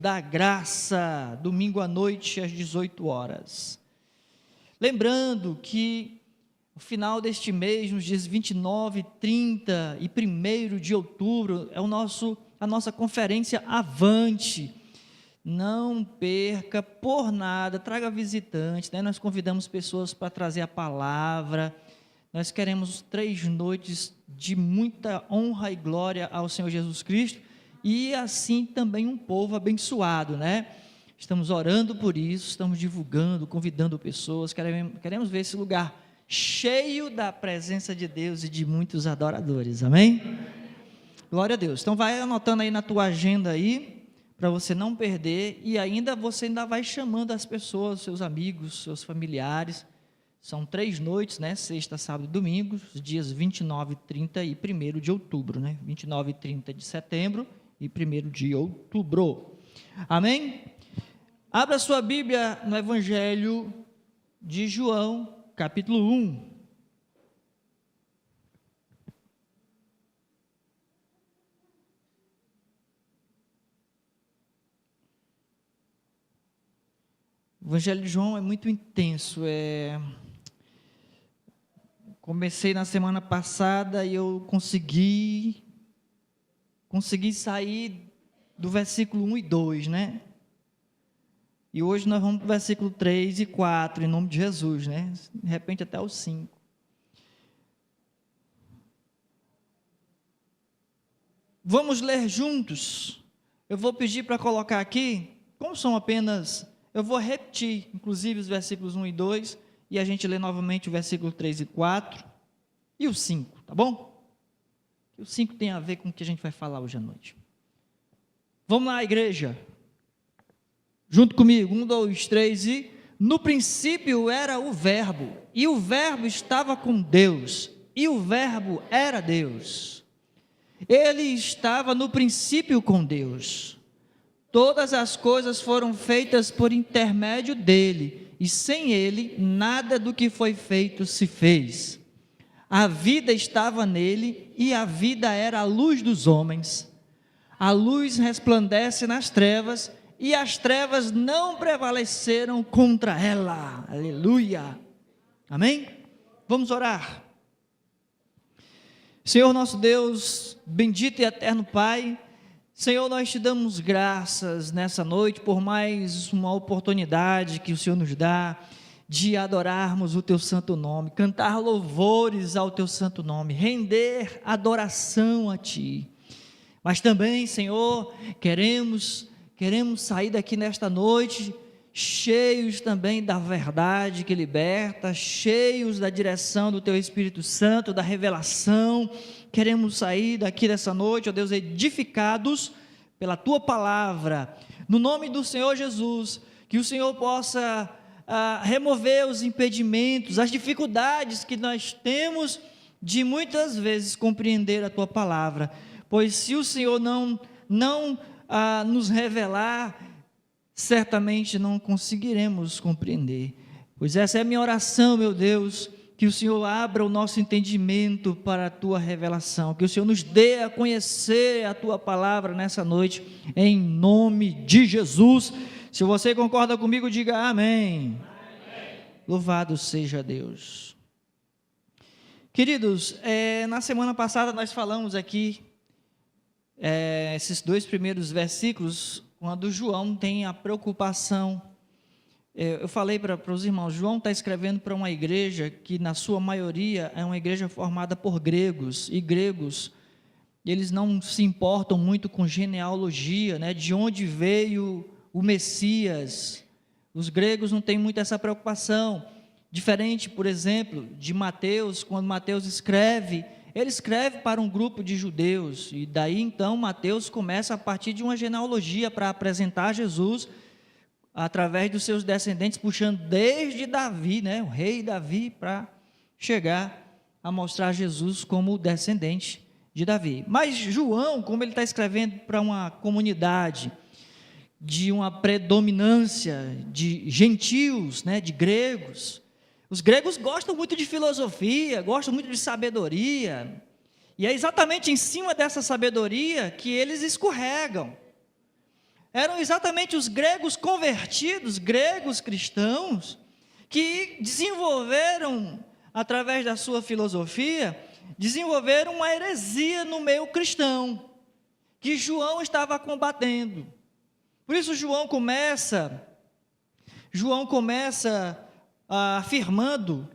da Graça, domingo à noite às 18 horas. Lembrando que no final deste mês, nos dias 29, 30 e 1º de outubro, é a nossa conferência Avante. Não perca por nada, traga visitantes, né? Nós convidamos pessoas para trazer a palavra. Nós queremos 3 noites de muita honra e glória ao Senhor Jesus Cristo, e assim também um povo abençoado, né? Estamos orando por isso, estamos divulgando, convidando pessoas, queremos ver esse lugar cheio da presença de Deus e de muitos adoradores, amém? Glória a Deus. Então vai anotando aí na tua agenda aí, para você não perder, e você ainda vai chamando as pessoas, seus amigos, seus familiares. São 3 noites, né? Sexta, sábado e domingo, os dias 29, 30 e 1º de outubro, né? 29 e 30 de setembro e 1º de outubro. Amém? Abra sua Bíblia no Evangelho de João, capítulo 1. O Evangelho de João é muito intenso, comecei na semana passada e eu consegui sair do versículo 1 e 2, né? E hoje nós vamos para o versículo 3 e 4, em nome de Jesus, né? De repente até o 5. Vamos ler juntos. Eu vou pedir para colocar aqui, como são apenas, eu vou repetir, inclusive os versículos 1 e 2, e a gente lê novamente o versículo 3 e 4, e o 5, tá bom? O 5 tem a ver com o que a gente vai falar hoje à noite. Vamos lá, igreja. Junto comigo, 1, 2, 3 e... No princípio era o Verbo, e o Verbo estava com Deus, e o Verbo era Deus. Ele estava no princípio com Deus. Todas as coisas foram feitas por intermédio dele, e sem ele, nada do que foi feito se fez. A vida estava nele, e a vida era a luz dos homens. A luz resplandece nas trevas, e as trevas não prevaleceram contra ela. Aleluia. Amém? Vamos orar. Senhor nosso Deus, bendito e eterno Pai, Senhor, nós te damos graças nessa noite por mais uma oportunidade que o Senhor nos dá de adorarmos o teu santo nome, cantar louvores ao teu santo nome, render adoração a ti. Mas também, Senhor, queremos sair daqui nesta noite cheios também da verdade que liberta, cheios da direção do teu Espírito Santo, da revelação. Queremos sair daqui dessa noite, ó Deus, edificados pela tua palavra, no nome do Senhor Jesus, que o Senhor possa remover os impedimentos, as dificuldades que nós temos de muitas vezes compreender a tua palavra, pois se o Senhor não nos revelar, certamente não conseguiremos compreender. Pois essa é a minha oração, meu Deus, que o Senhor abra o nosso entendimento para a tua revelação, que o Senhor nos dê a conhecer a tua palavra nessa noite, em nome de Jesus. Se você concorda comigo, diga amém. Amém. Louvado seja Deus. Queridos, na semana passada nós falamos aqui, esses 2 primeiros versículos, quando João tem a preocupação, eu falei para os irmãos, João está escrevendo para uma igreja que na sua maioria é uma igreja formada por gregos, e gregos, eles não se importam muito com genealogia, né, de onde veio o Messias. Os gregos não têm muito essa preocupação, diferente, por exemplo, de Mateus. Quando Mateus escreve, ele escreve para um grupo de judeus, e daí então Mateus começa a partir de uma genealogia para apresentar Jesus, através dos seus descendentes, puxando desde Davi, né, o rei Davi, para chegar a mostrar Jesus como descendente de Davi. Mas João, como ele está escrevendo para uma comunidade de uma predominância de gentios, né, de gregos, os gregos gostam muito de filosofia, gostam muito de sabedoria, e é exatamente em cima dessa sabedoria que eles escorregam. eram exatamente os gregos convertidos, gregos cristãos, que desenvolveram, através da sua filosofia, desenvolveram uma heresia no meio cristão, que João estava combatendo. Por isso João começa afirmando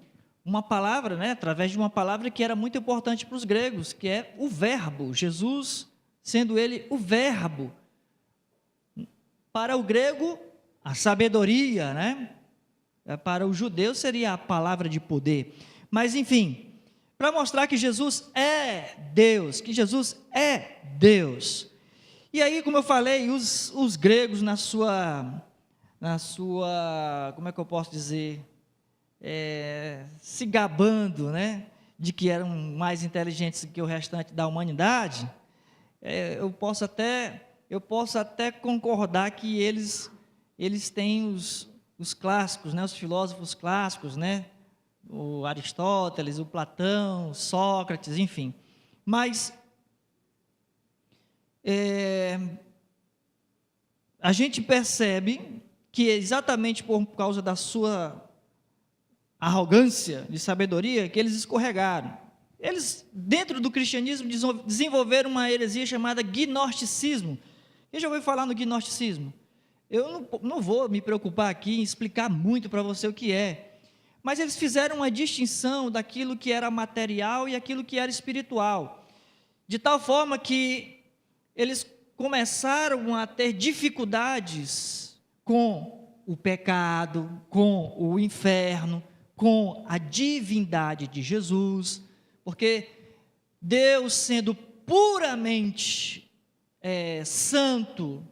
uma palavra, através de uma palavra que era muito importante para os gregos, que é o verbo. Jesus, sendo ele o verbo. Para o grego, a sabedoria, Para o judeu seria a palavra de poder. Mas, enfim, para mostrar que Jesus é Deus, E aí, como eu falei, os gregos na sua, como é que eu posso dizer, se gabando, de que eram mais inteligentes que o restante da humanidade, eu posso até concordar que eles têm os clássicos, os filósofos clássicos, o Aristóteles, o Platão, Sócrates, enfim. Mas a gente percebe que exatamente por causa da sua arrogância de sabedoria, que eles escorregaram. Eles, dentro do cristianismo, desenvolveram uma heresia chamada gnosticismo. Quem já ouviu falar no gnosticismo? Eu não vou me preocupar aqui em explicar muito para você o que é, mas eles fizeram uma distinção daquilo que era material e aquilo que era espiritual, de tal forma que eles começaram a ter dificuldades com o pecado, com o inferno, com a divindade de Jesus, porque Deus, sendo puramente santo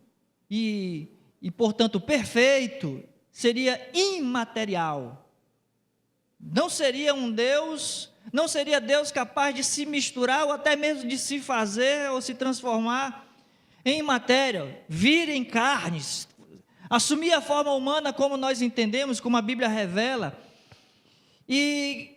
e, portanto, perfeito, seria imaterial. Não seria Deus capaz de se misturar ou até mesmo de se fazer ou se transformar em matéria, vir em carnes, assumir a forma humana como nós entendemos, como a Bíblia revela. E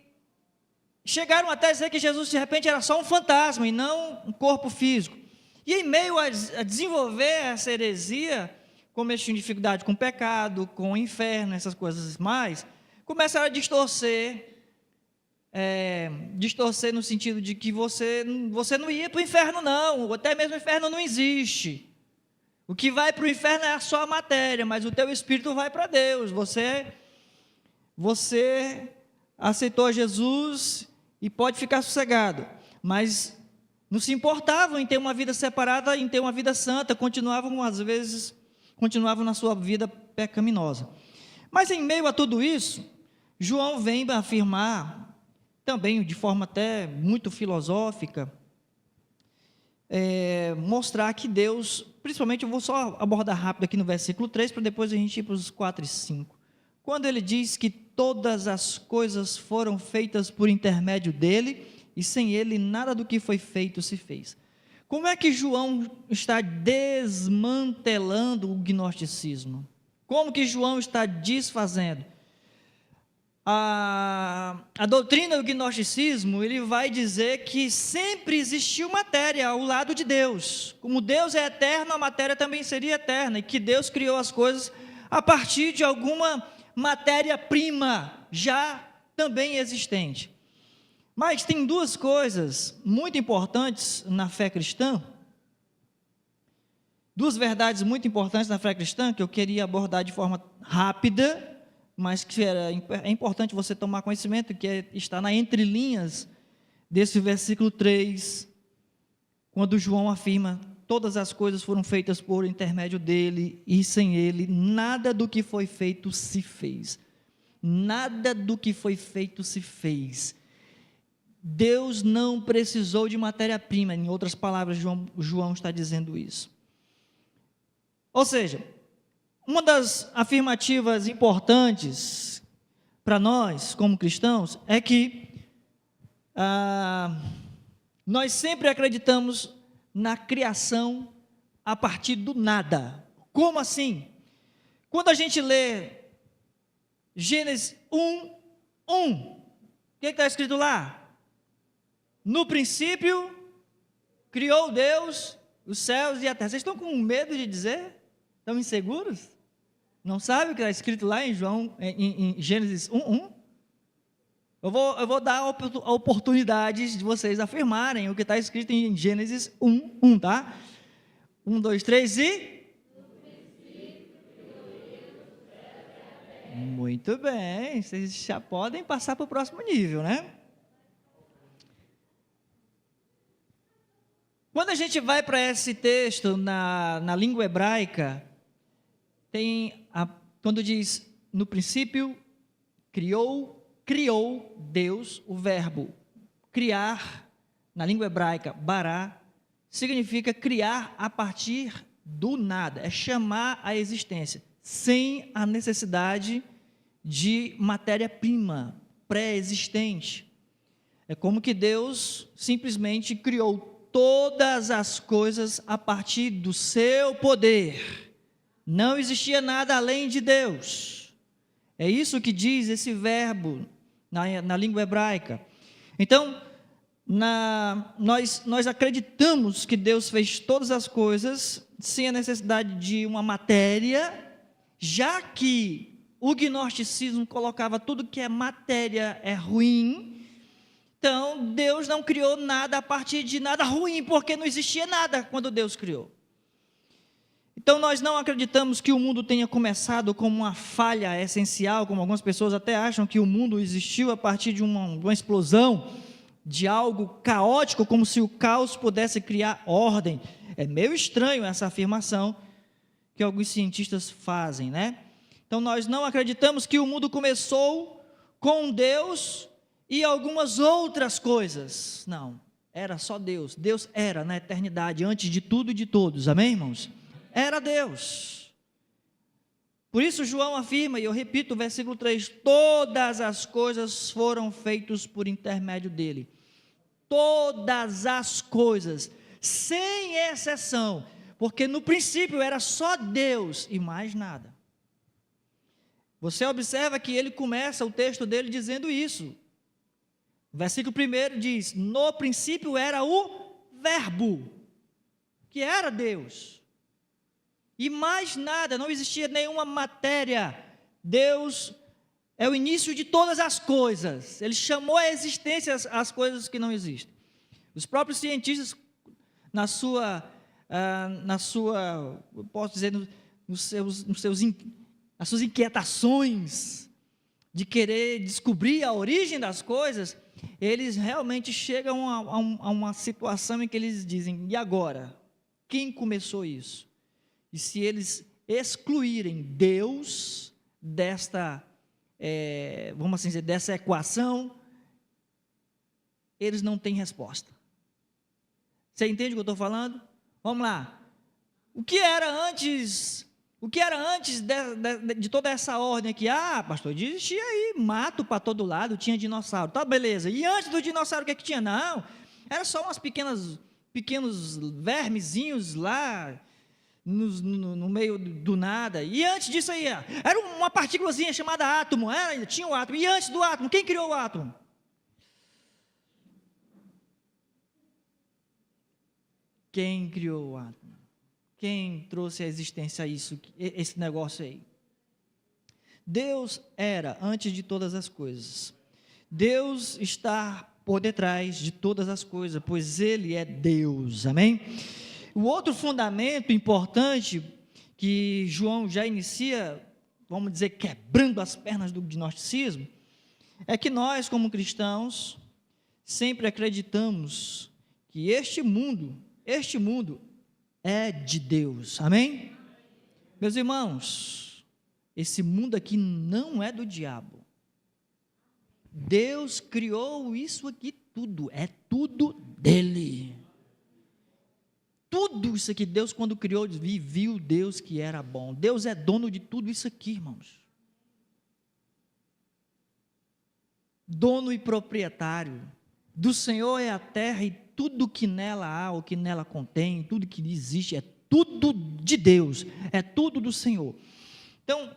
chegaram até a dizer que Jesus, de repente, era só um fantasma e não um corpo físico. E em meio a desenvolver essa heresia, como eles tinham dificuldade com o pecado, com o inferno, essas coisas mais, começaram a distorcer no sentido de que você não ia para o inferno não, até mesmo o inferno não existe. O que vai para o inferno é só a matéria, mas o teu espírito vai para Deus. Você aceitou Jesus e pode ficar sossegado, mas não se importavam em ter uma vida separada, em ter uma vida santa, continuavam na sua vida pecaminosa. Mas em meio a tudo isso, João vem afirmar, também de forma até muito filosófica, mostrar que Deus, principalmente eu vou só abordar rápido aqui no versículo 3, para depois a gente ir para os 4 e 5. Quando ele diz que todas as coisas foram feitas por intermédio dele, e sem ele nada do que foi feito se fez. Como é que João está desmantelando o gnosticismo? Como que João está desfazendo? A doutrina do gnosticismo, ele vai dizer que sempre existiu matéria ao lado de Deus. Como Deus é eterno, a matéria também seria eterna, e que Deus criou as coisas a partir de alguma matéria-prima já também existente. Mas tem duas coisas muito importantes na fé cristã, duas verdades muito importantes na fé cristã, que eu queria abordar de forma rápida, mas que é importante você tomar conhecimento, que está na entrelinhas desse versículo 3, quando João afirma: todas as coisas foram feitas por intermédio dele, e sem ele nada do que foi feito se fez. Nada do que foi feito se fez. Deus não precisou de matéria-prima, em outras palavras, João está dizendo isso. Ou seja, uma das afirmativas importantes para nós, como cristãos, é que nós sempre acreditamos na criação a partir do nada. Como assim? Quando a gente lê Gênesis 1:1, o que está escrito lá? No princípio, criou Deus os céus e a terra. Vocês estão com medo de dizer? Estão inseguros? Não sabe o que está escrito lá em em Gênesis 1:1? Eu vou dar a oportunidade de vocês afirmarem o que está escrito em Gênesis 1:1, tá? 1, 2, 3 e... Muito bem, vocês já podem passar para o próximo nível, né? Quando a gente vai para esse texto na língua hebraica, quando diz, no princípio, criou Deus, o verbo criar, na língua hebraica, bará, significa criar a partir do nada, é chamar a existência, sem a necessidade de matéria-prima pré-existente. É como que Deus simplesmente criou todas as coisas a partir do seu poder. Não existia nada além de Deus. É isso que diz esse verbo na língua hebraica. Então, nós acreditamos que Deus fez todas as coisas sem a necessidade de uma matéria, já que o gnosticismo colocava tudo que é matéria é ruim. Então, Deus não criou nada a partir de nada ruim, porque não existia nada quando Deus criou. Então, nós não acreditamos que o mundo tenha começado como uma falha essencial, como algumas pessoas até acham que o mundo existiu a partir de uma explosão, de algo caótico, como se o caos pudesse criar ordem. É meio estranho essa afirmação que alguns cientistas fazem, né? Então, nós não acreditamos que o mundo começou com Deus e algumas outras coisas. Não, era só Deus. Deus era na eternidade, antes de tudo e de todos. Amém, irmãos? Era Deus. Por isso João afirma, e eu repito o versículo 3, todas as coisas foram feitas por intermédio dele. Todas as coisas, sem exceção, porque no princípio era só Deus e mais nada. Você observa que ele começa o texto dele dizendo isso. O versículo 1 diz, no princípio era o verbo, que era Deus. E mais nada, não existia nenhuma matéria. Deus é o início de todas as coisas. Ele chamou à existência as coisas que não existem. Os próprios cientistas, nas suas inquietações de querer descobrir a origem das coisas, eles realmente chegam a uma situação em que eles dizem, e agora? Quem começou isso? E se eles excluírem Deus desta, vamos assim dizer, dessa equação, eles não têm resposta. Você entende o que eu estou falando? Vamos lá. O que era antes de toda essa ordem aqui? Ah, pastor, existia aí mato para todo lado, tinha dinossauro, tá, beleza. E antes do dinossauro, o que é que tinha? Não, era só umas pequenos vermezinhos lá, no meio do nada. E antes disso aí, era uma partículazinha chamada átomo, tinha o átomo. E antes do átomo, quem criou o átomo? Quem criou o átomo? Quem trouxe à existência esse negócio aí? Deus era antes de todas as coisas. Deus está por detrás de todas as coisas, pois Ele é Deus, amém? O outro fundamento importante que João já inicia, vamos dizer, quebrando as pernas do gnosticismo, é que nós, como cristãos, sempre acreditamos que este mundo é de Deus, amém? Meus irmãos, esse mundo aqui não é do diabo. Deus criou isso aqui tudo, é tudo dele. Tudo isso aqui, Deus quando criou, viu Deus que era bom. Deus é dono de tudo isso aqui, irmãos. Dono e proprietário. Do Senhor é a terra e tudo que nela há, o que nela contém, tudo que existe, é tudo de Deus, é tudo do Senhor. Então,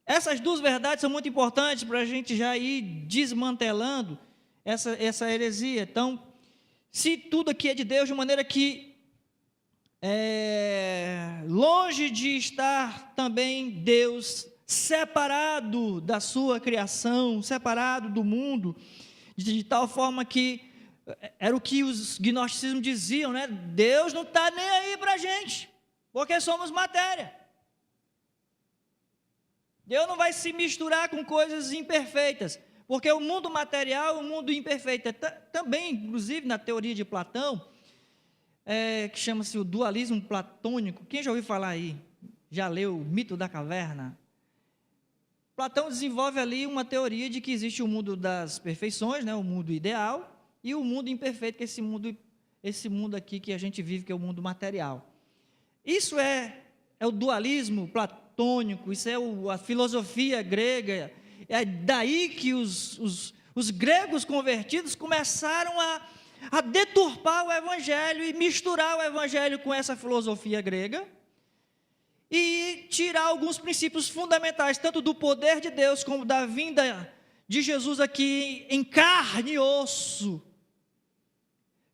essas duas verdades são muito importantes para a gente já ir desmantelando essa heresia. Então, se tudo aqui é de Deus, de maneira que longe de estar também Deus separado da sua criação, separado do mundo, de tal forma que era o que os gnosticismos diziam, né? Deus não está nem aí para a gente, porque somos matéria. Deus não vai se misturar com coisas imperfeitas, porque o mundo material é um mundo imperfeito. Também, inclusive, na teoria de Platão, que chama-se o dualismo platônico. Quem já ouviu falar aí? Já leu o Mito da Caverna? Platão desenvolve ali uma teoria de que existe o mundo das perfeições, né, o mundo ideal, e o mundo imperfeito, que é esse mundo aqui que a gente vive, que é o mundo material. Isso é o dualismo platônico, isso é a filosofia grega. É daí que os gregos convertidos começaram a deturpar o evangelho e misturar o evangelho com essa filosofia grega e tirar alguns princípios fundamentais, tanto do poder de Deus como da vinda de Jesus aqui em carne e osso,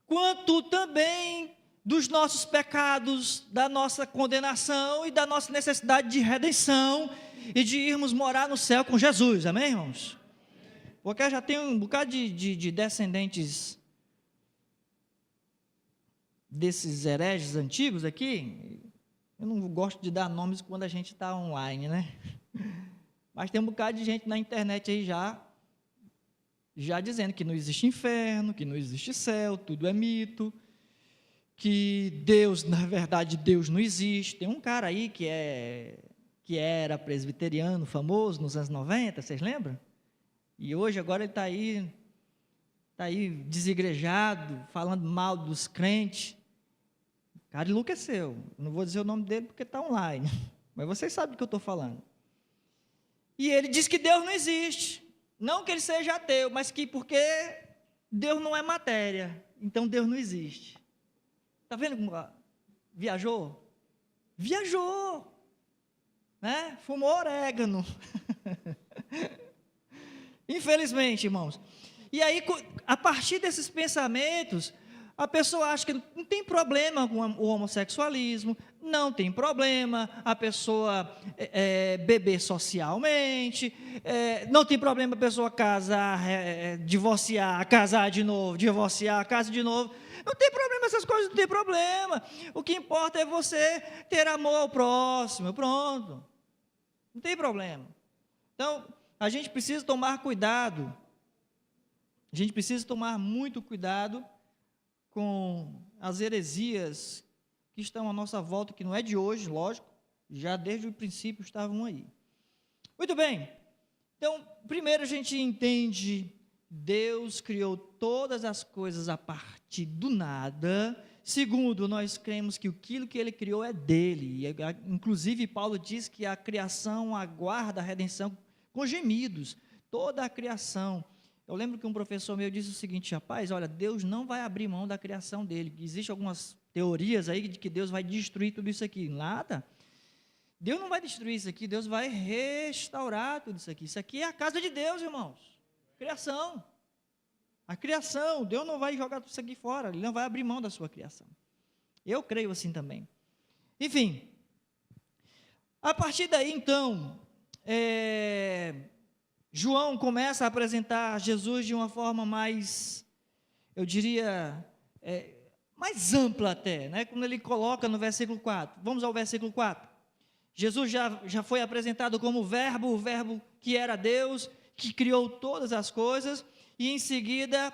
quanto também dos nossos pecados, da nossa condenação e da nossa necessidade de redenção e de irmos morar no céu com Jesus, amém, irmãos? Porque já tem um bocado de descendentes desses hereges antigos aqui. Eu não gosto de dar nomes quando a gente está online, né? Mas tem um bocado de gente na internet aí já dizendo que não existe inferno, que não existe céu, tudo é mito, que Deus, na verdade, Deus não existe. Tem um cara aí que era presbiteriano, famoso, nos anos 90, vocês lembram? E hoje, agora ele está aí desigrejado, falando mal dos crentes. O cara enlouqueceu. Não vou dizer o nome dele porque está online, mas vocês sabem do que eu estou falando. E ele diz que Deus não existe. Não que ele seja ateu, mas que porque Deus não é matéria, então Deus não existe. Está vendo como viajou? Viajou, né? Fumou orégano. Infelizmente, irmãos. E aí, a partir desses pensamentos, a pessoa acha que não tem problema com o homossexualismo, não tem problema a pessoa beber socialmente, não tem problema a pessoa casar, divorciar, casar de novo, divorciar, casar de novo. Não tem problema, essas coisas não tem problema. O que importa é você ter amor ao próximo, pronto. Não tem problema. Então, a gente precisa tomar cuidado. A gente precisa tomar muito cuidado com as heresias que estão à nossa volta, que não é de hoje, lógico, já desde o princípio estavam aí. Muito bem, então, primeiro a gente entende, Deus criou todas as coisas a partir do nada. Segundo, nós cremos que aquilo que Ele criou é dele, inclusive Paulo diz que a criação aguarda a redenção com gemidos, toda a criação. Eu lembro que um professor meu disse o seguinte: rapaz, olha, Deus não vai abrir mão da criação dele. Existem algumas teorias aí de que Deus vai destruir tudo isso aqui. Nada. Deus não vai destruir isso aqui, Deus vai restaurar tudo isso aqui. Isso aqui é a casa de Deus, irmãos. Criação. A criação, Deus não vai jogar tudo isso aqui fora, Ele não vai abrir mão da sua criação. Eu creio assim também. Enfim, a partir daí, então, João começa a apresentar Jesus de uma forma mais, eu diria, mais ampla até, né? Quando ele coloca no versículo 4, vamos ao versículo 4, Jesus já foi apresentado como o verbo que era Deus, que criou todas as coisas, e em seguida,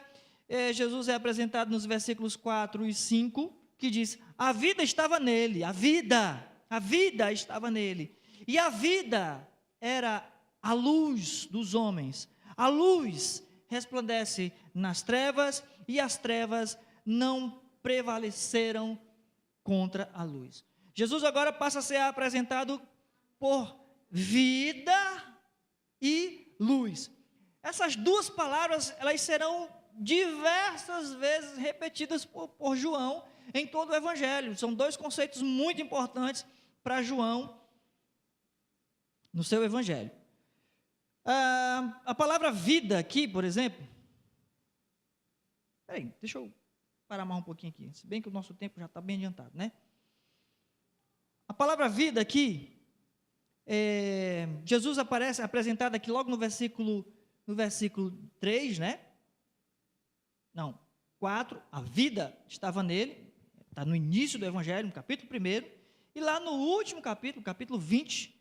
Jesus é apresentado nos versículos 4 e 5, que diz, a vida estava nele, a vida estava nele, e a vida era a luz dos homens. A luz resplandece nas trevas e as trevas não prevaleceram contra a luz. Jesus agora passa a ser apresentado por vida e luz. Essas duas palavras, elas serão diversas vezes repetidas por João em todo o Evangelho. São dois conceitos muito importantes para João no seu Evangelho. A palavra vida aqui, por exemplo, deixa eu parar mais um pouquinho aqui, se bem que o nosso tempo já está bem adiantado, né? palavra vida aqui, Jesus aparece apresentado aqui logo no versículo 3, né? Não, 4, a vida estava nele, está no início do Evangelho, no capítulo 1, e lá no último capítulo 20,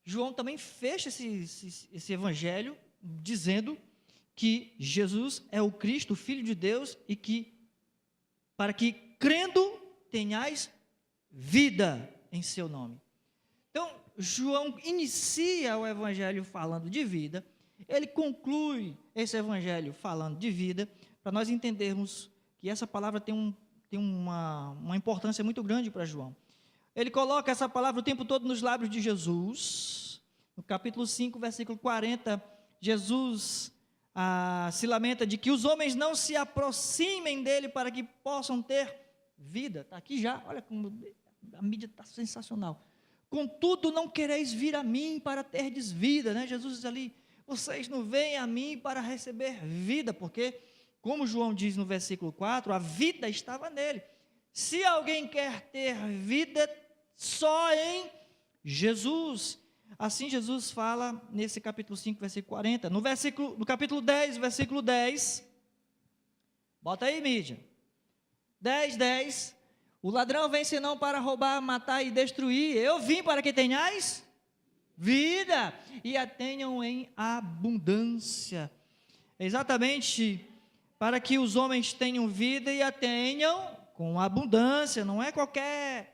João também fecha esse Evangelho dizendo que Jesus é o Cristo, o Filho de Deus, e que para que crendo tenhais vida em seu nome. Então, João inicia o Evangelho falando de vida, ele conclui esse Evangelho falando de vida, para nós entendermos que essa palavra tem uma importância muito grande para João. Ele coloca essa palavra o tempo todo nos lábios de Jesus. No capítulo 5, versículo 40, Jesus se lamenta de que os homens não se aproximem dele para que possam ter vida. Está aqui já, olha como a mídia está sensacional. Contudo, não quereis vir a mim para terdes vida, né? Jesus diz ali, vocês não vêm a mim para receber vida, porque, como João diz no versículo 4, a vida estava nele. Se alguém quer ter vida, só em Jesus. Assim Jesus fala nesse capítulo 5, versículo 40. No capítulo 10, versículo 10, bota aí, mídia. 10, o ladrão vem senão para roubar, matar e destruir. Eu vim para que tenhais vida e a tenham em abundância. Exatamente para que os homens tenham vida e a tenham com abundância. Não é qualquer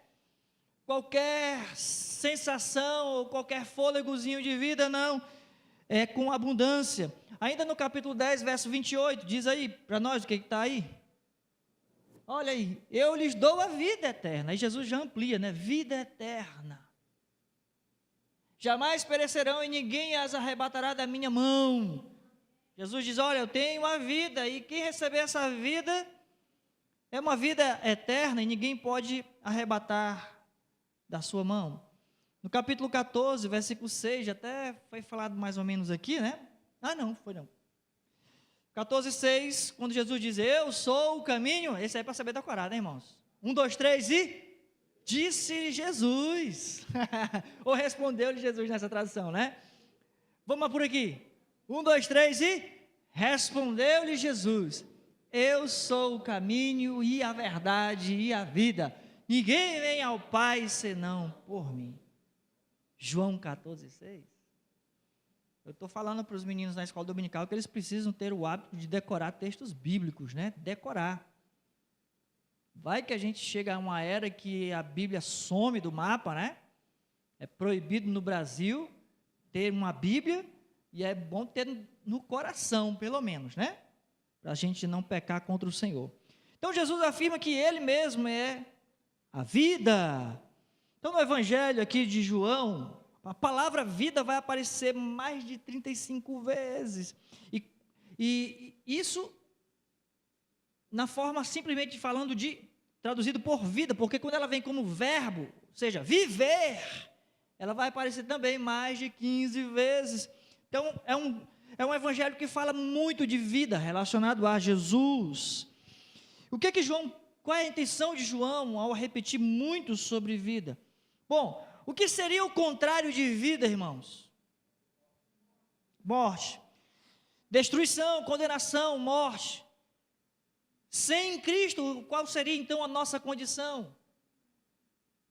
sensação ou qualquer fôlegozinho de vida, não. É com abundância. Ainda no capítulo 10, verso 28, diz aí para nós o que está aí. Olha aí, eu lhes dou a vida eterna. Aí Jesus já amplia, né? Vida eterna. Jamais perecerão e ninguém as arrebatará da minha mão. Jesus diz, olha, eu tenho a vida, e quem receber essa vida é uma vida eterna e ninguém pode arrebatar da sua mão. No capítulo 14, versículo 6, até foi falado mais ou menos aqui, né? Não, foi não. 14, 6, quando Jesus diz, eu sou o caminho, esse aí é para saber decorar, né, irmãos? 1, 2, 3 e... disse Jesus. Ou respondeu-lhe Jesus nessa tradução, né? Vamos por aqui. 1, 2, 3 e... respondeu-lhe Jesus. Eu sou o caminho e a verdade e a vida. Ninguém vem ao Pai senão por mim. João 14, 6. Eu estou falando para os meninos na escola dominical que eles precisam ter o hábito de decorar textos bíblicos, né? Decorar. Vai que a gente chega a uma era que a Bíblia some do mapa, né? É proibido no Brasil ter uma Bíblia e é bom ter no coração, pelo menos, né? Para a gente não pecar contra o Senhor. Então Jesus afirma que Ele mesmo é a vida. Então no Evangelho aqui de João, a palavra vida vai aparecer mais de 35 vezes. E isso na forma simplesmente falando traduzido por vida, porque quando ela vem como verbo, ou seja, viver, ela vai aparecer também mais de 15 vezes. Então, é um evangelho que fala muito de vida, relacionado a Jesus. Qual é a intenção de João ao repetir muito sobre vida? Bom, o que seria o contrário de vida, irmãos? Morte. Destruição, condenação, morte. Sem Cristo, qual seria então a nossa condição?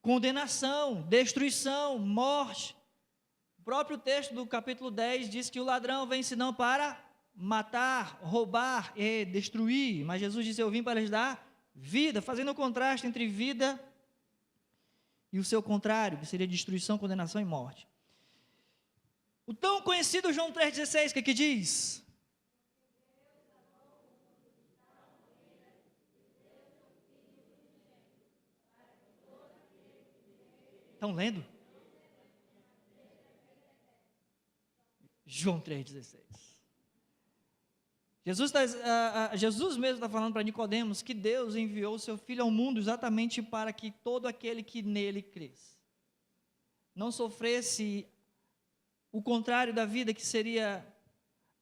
Condenação, destruição, morte. O próprio texto do capítulo 10 diz que o ladrão vem senão para matar, roubar e destruir. Mas Jesus disse, eu vim para lhes dar vida, fazendo o contraste entre vida e o seu contrário, que seria destruição, condenação e morte. O tão conhecido João 3,16, que diz? Estão lendo? João 3,16. Jesus mesmo está falando para Nicodemos que Deus enviou o seu Filho ao mundo exatamente para que todo aquele que nele cresce não sofresse o contrário da vida, que seria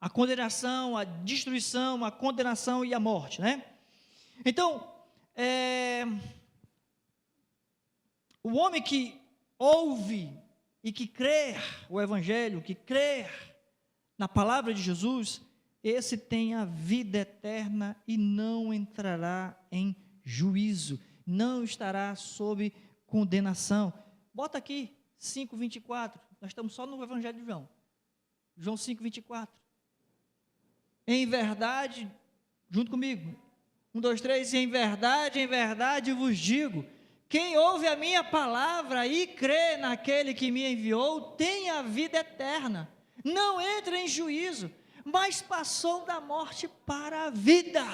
a condenação, a destruição, a condenação e a morte, né? Então, o homem que ouve e que crer o Evangelho, que crer na palavra de Jesus, esse tem a vida eterna e não entrará em juízo, não estará sob condenação. Bota aqui, 5:24, nós estamos só no Evangelho de João. João 5:24. Em verdade, junto comigo, 1, 2, 3, em verdade vos digo, quem ouve a minha palavra e crê naquele que me enviou, tem a vida eterna, não entra em juízo, mas passou da morte para a vida.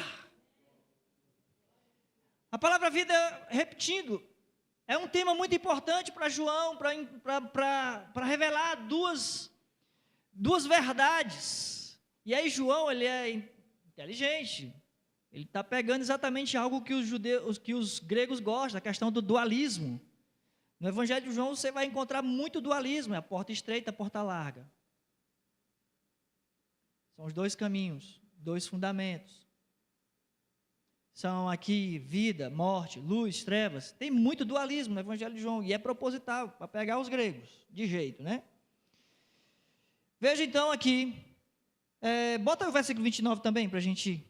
A palavra vida, repetindo, é um tema muito importante para João, para revelar duas verdades. E aí João, ele é inteligente, ele está pegando exatamente algo que os gregos gostam, a questão do dualismo. No Evangelho de João você vai encontrar muito dualismo, é a porta estreita, a porta larga. São os dois caminhos, dois fundamentos. São aqui vida, morte, luz, trevas. Tem muito dualismo no Evangelho de João, e é proposital, para pegar os gregos, de jeito, né? Veja então aqui, bota o versículo 29 também, para a gente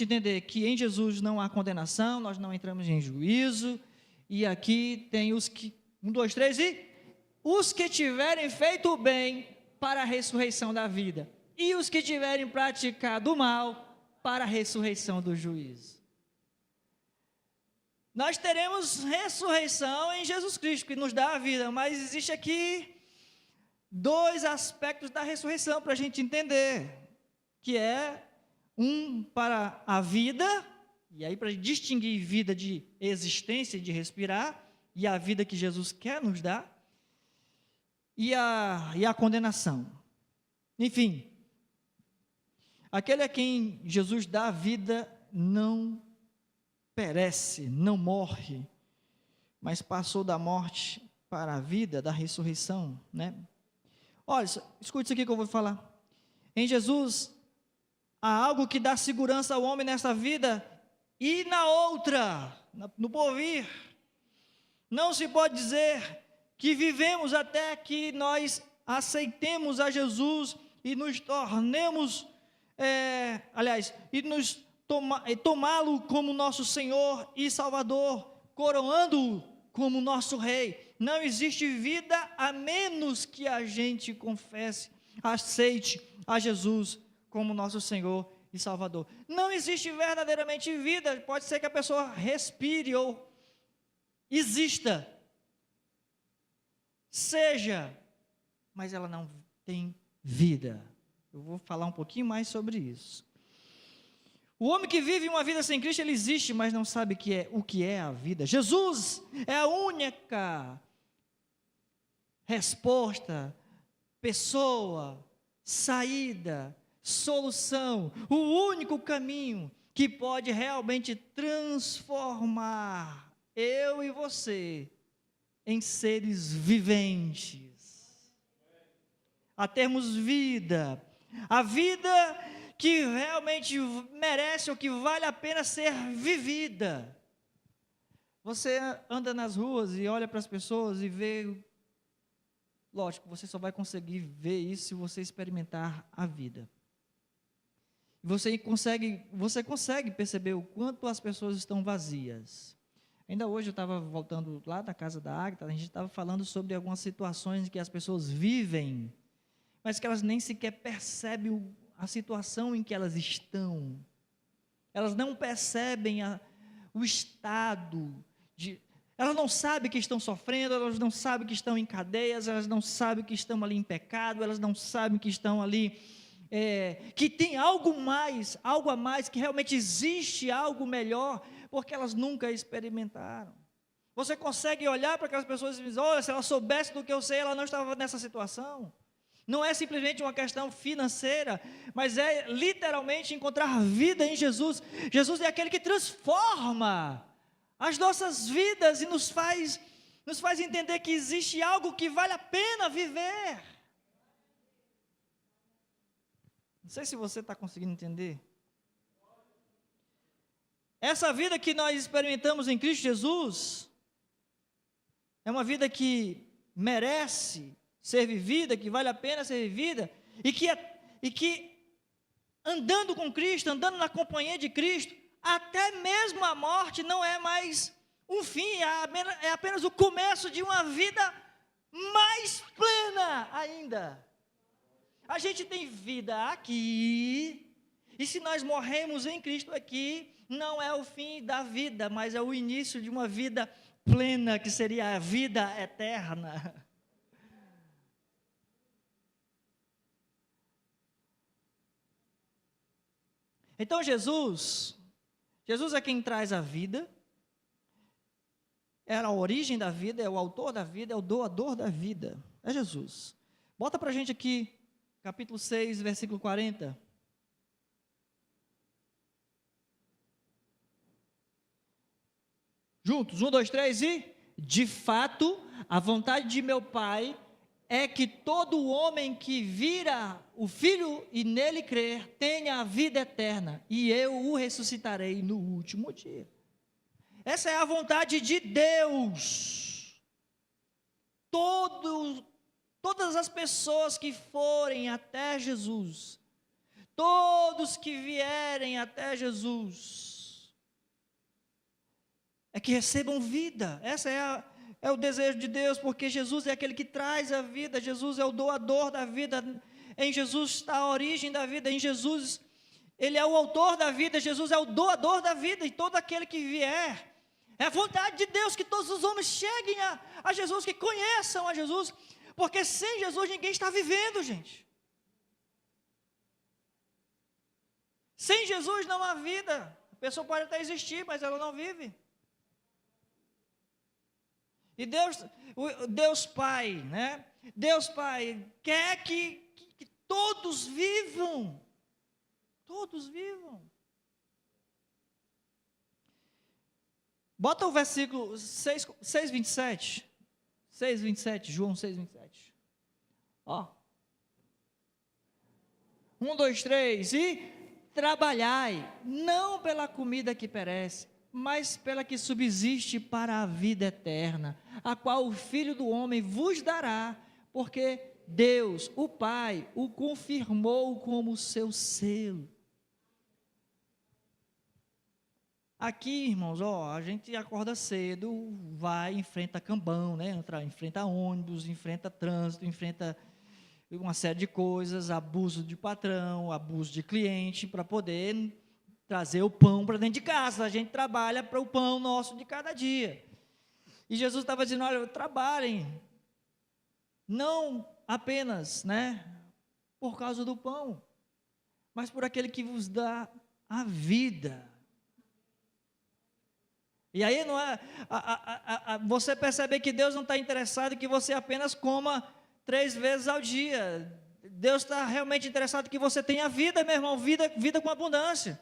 entender que em Jesus não há condenação, nós não entramos em juízo, e aqui tem os que, 1, 2, 3, e os que tiverem feito o bem para a ressurreição da vida, e os que tiverem praticado o mal para a ressurreição do juízo. Nós teremos ressurreição em Jesus Cristo, que nos dá a vida, mas existe aqui dois aspectos da ressurreição para a gente entender, que é um para a vida, e aí para distinguir vida de existência, de respirar, e a vida que Jesus quer nos dar, e a condenação. Enfim, aquele a quem Jesus dá a vida não perece, não morre, mas passou da morte para a vida, da ressurreição, né? Olha, escute isso aqui que eu vou falar. Em Jesus, há algo que dá segurança ao homem nessa vida e na outra, no porvir. Não se pode dizer que vivemos até que nós aceitemos a Jesus e nos tornemos, tomá-lo como nosso Senhor e Salvador, coroando-o como nosso Rei. Não existe vida a menos que a gente confesse, aceite a Jesus como nosso Senhor e Salvador. Não existe verdadeiramente vida, pode ser que a pessoa respire ou exista, seja, mas ela não tem vida. Eu vou falar um pouquinho mais sobre isso. O homem que vive uma vida sem Cristo, ele existe, mas não sabe o que é a vida. Jesus é a única resposta, pessoa, saída, solução, o único caminho que pode realmente transformar eu e você em seres viventes, a termos vida, a vida que realmente merece ou que vale a pena ser vivida. Você anda nas ruas e olha para as pessoas e vê, lógico, você só vai conseguir ver isso se você experimentar a vida. Você consegue perceber o quanto as pessoas estão vazias. Ainda hoje eu estava voltando lá da casa da Águeda, a gente estava falando sobre algumas situações que as pessoas vivem, mas que elas nem sequer percebem a situação em que elas estão. Elas não percebem o estado elas não sabem que estão sofrendo, elas não sabem que estão em cadeias, elas não sabem que estão ali em pecado, elas não sabem que estão ali, que tem algo a mais, que realmente existe algo melhor, porque elas nunca experimentaram. Você consegue olhar para aquelas pessoas e dizer, olha, se ela soubesse do que eu sei, ela não estava nessa situação. Não é simplesmente uma questão financeira, mas é literalmente encontrar vida em Jesus. Jesus é aquele que transforma as nossas vidas e nos faz entender que existe algo que vale a pena viver. Não sei se você está conseguindo entender. Essa vida que nós experimentamos em Cristo Jesus é uma vida que merece ser vivida, que vale a pena ser vivida, e que andando com Cristo, andando na companhia de Cristo, até mesmo a morte não é mais um fim, é apenas o começo de uma vida mais plena ainda. A gente tem vida aqui, e se nós morremos em Cristo aqui, não é o fim da vida, mas é o início de uma vida plena, que seria a vida eterna. Então Jesus é quem traz a vida, é a origem da vida, é o autor da vida, é o doador da vida, é Jesus. Bota para a gente aqui, capítulo 6, versículo 40. Juntos, 1, 2, 3 e... De fato, a vontade de meu Pai é que todo homem que vira o Filho e nele crer, tenha a vida eterna, e eu o ressuscitarei no último dia. Essa é a vontade de Deus. Todas as pessoas que forem até Jesus, todos que vierem até Jesus, é que recebam vida. Essa é o desejo de Deus, porque Jesus é aquele que traz a vida, Jesus é o doador da vida, em Jesus está a origem da vida, em Jesus, Ele é o autor da vida, Jesus é o doador da vida, e todo aquele que vier, é a vontade de Deus que todos os homens cheguem a Jesus, que conheçam a Jesus, porque sem Jesus ninguém está vivendo, gente. Sem Jesus não há vida, a pessoa pode até existir, mas ela não vive. E Deus Pai, né? Deus Pai quer que todos vivam. Todos vivam. Bota o versículo 6:27. 6:27, João 6:27. Ó. 1, 2, 3. E trabalhai, não pela comida que perece, mas pela que subsiste para a vida eterna, a qual o Filho do Homem vos dará, porque Deus, o Pai, o confirmou como seu selo. Aqui, irmãos, a gente acorda cedo, vai, enfrenta cambão, né? Enfrenta ônibus, enfrenta trânsito, enfrenta uma série de coisas, abuso de patrão, abuso de cliente, para poder trazer o pão para dentro de casa. A gente trabalha para o pão nosso de cada dia. E Jesus estava dizendo, olha, trabalhem, não apenas, né, por causa do pão, mas por aquele que vos dá a vida. E aí não é, você percebe que Deus não está interessado em que você apenas coma 3 vezes ao dia. Deus está realmente interessado em que você tenha vida, meu irmão, vida com abundância.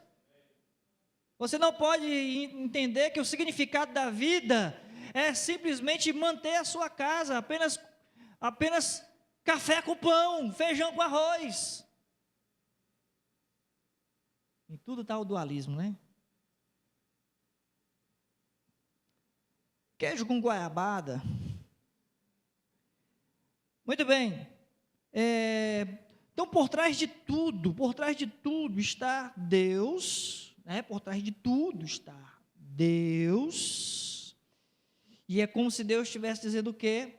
Você não pode entender que o significado da vida é simplesmente manter a sua casa, apenas café com pão, feijão com arroz. Em tudo está o dualismo, né? Queijo com goiabada. Muito bem. Então, por trás de tudo está Deus, né? Por trás de tudo está Deus. E é como se Deus estivesse dizendo o quê?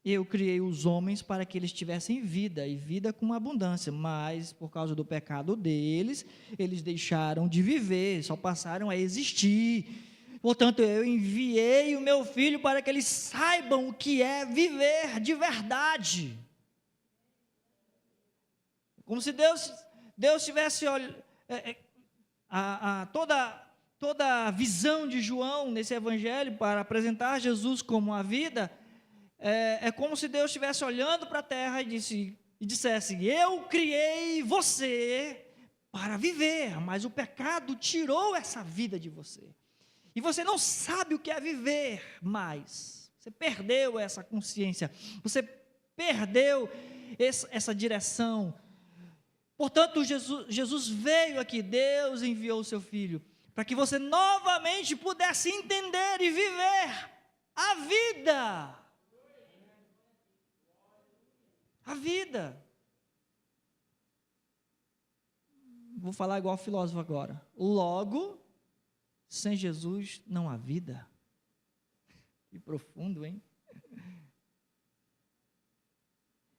Eu criei os homens para que eles tivessem vida, e vida com abundância, mas por causa do pecado deles, eles deixaram de viver, só passaram a existir. Portanto, eu enviei o meu filho para que eles saibam o que é viver de verdade. Como se Deus tivesse toda a visão de João nesse evangelho para apresentar Jesus como a vida. É como se Deus estivesse olhando para a terra e dissesse, eu criei você para viver, mas o pecado tirou essa vida de você. E você não sabe o que é viver mais. Você perdeu essa consciência. Você perdeu essa direção. Portanto, Jesus veio aqui. Deus enviou o seu Filho para que você novamente pudesse entender e viver a vida. A vida. Vou falar igual filósofo agora. Logo, sem Jesus não há vida. Que profundo, hein?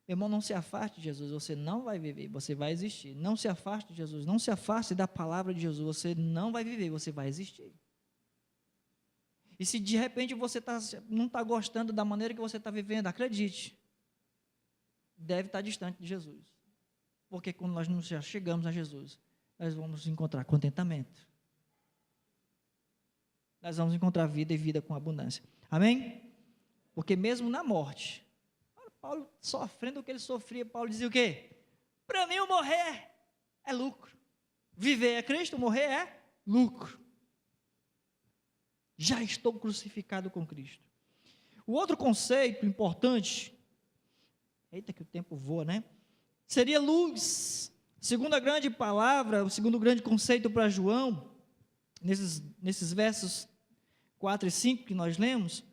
Irmão, não se afaste de Jesus, você não vai viver, você vai existir. Não se afaste de Jesus, não se afaste da palavra de Jesus, você não vai viver, você vai existir. E se de repente você não está gostando da maneira que você está vivendo, acredite, deve estar distante de Jesus. Porque quando nós nos chegamos a Jesus, nós vamos encontrar contentamento. Nós vamos encontrar vida e vida com abundância. Amém? Porque mesmo na morte, Paulo sofrendo o que ele sofria, Paulo dizia o quê? Para mim o morrer é lucro. Viver é Cristo, morrer é lucro. Já estou crucificado com Cristo. O outro conceito importante, eita que o tempo voa, né? Seria luz. Segunda grande palavra, o segundo grande conceito para João, nesses versos 4 e 5 que nós lemos,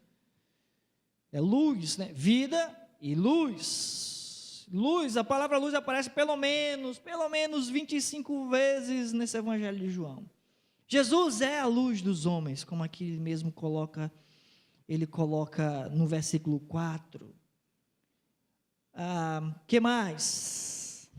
é luz, né? Vida e luz. Luz, a palavra luz aparece pelo menos 25 vezes nesse evangelho de João. Jesus é a luz dos homens, como aqui mesmo ele coloca no versículo 4. Que mais?